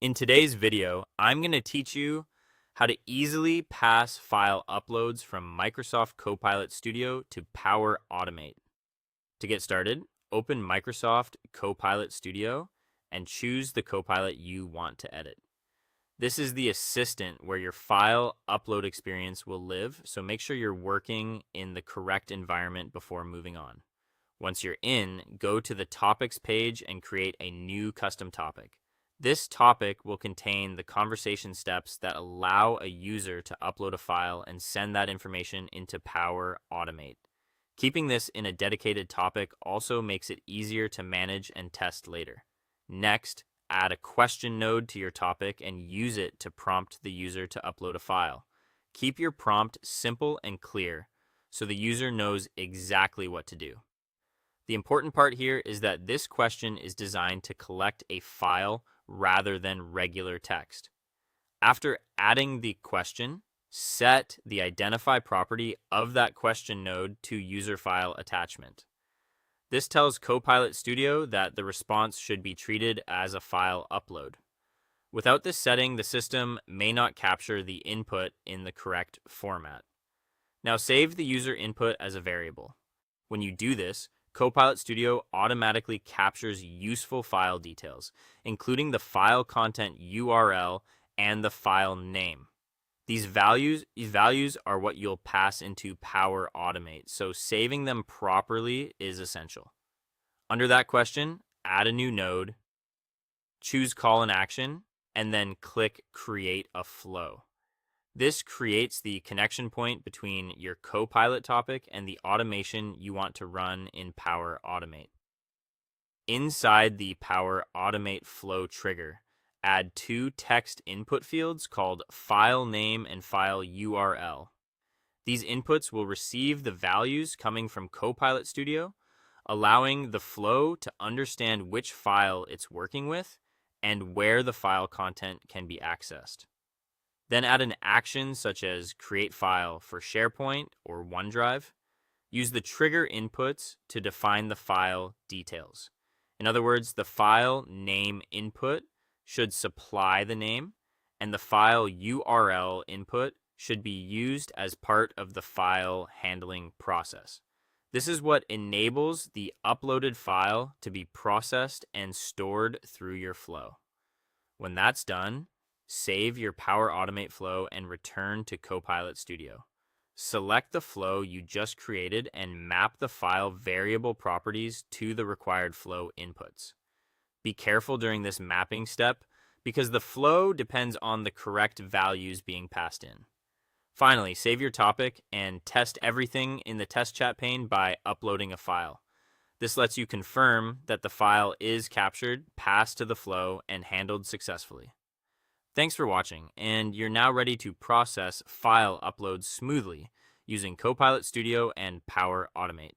In today's video, I'm going to teach you how to easily pass file uploads from Microsoft Copilot Studio to Power Automate. To get started, open Microsoft Copilot Studio and choose the Copilot you want to edit. This is the assistant where your file upload experience will live, so make sure you're working in the correct environment before moving on. Once you're in, go to the Topics page and create a new custom topic. This topic will contain the conversation steps that allow a user to upload a file and send that information into Power Automate. Keeping this in a dedicated topic also makes it easier to manage and test later. Next, add a question node to your topic and use it to prompt the user to upload a file. Keep your prompt simple and clear so the user knows exactly what to do. The important part here is that this question is designed to collect a file rather than regular text. After adding the question, set the identify property of that question node to user file attachment. This tells Copilot Studio that the response should be treated as a file upload. Without this setting, the system may not capture the input in the correct format. Now save the user input as a variable. When you do this, Copilot Studio automatically captures useful file details, including the file content URL and the file name. These values are what you'll pass into Power Automate, so saving them properly is essential. Under that question, add a new node, choose Call and Action, and then click Create a Flow. This creates the connection point between your Copilot topic and the automation you want to run in Power Automate. Inside the Power Automate flow trigger, add two text input fields called file name and file URL. These inputs will receive the values coming from Copilot Studio, allowing the flow to understand which file it's working with and where the file content can be accessed. Then add an action such as create file for SharePoint or OneDrive. Use the trigger inputs to define the file details. In other words, the file name input should supply the name, and the file URL input should be used as part of the file handling process. This is what enables the uploaded file to be processed and stored through your flow. When that's done, save your Power Automate flow and return to Copilot Studio. Select the flow you just created and map the file variable properties to the required flow inputs. Be careful during this mapping step because the flow depends on the correct values being passed in. Finally, save your topic and test everything in the test chat pane by uploading a file. This lets you confirm that the file is captured, passed to the flow, and handled successfully. Thanks for watching, and you're now ready to process file uploads smoothly using Copilot Studio and Power Automate.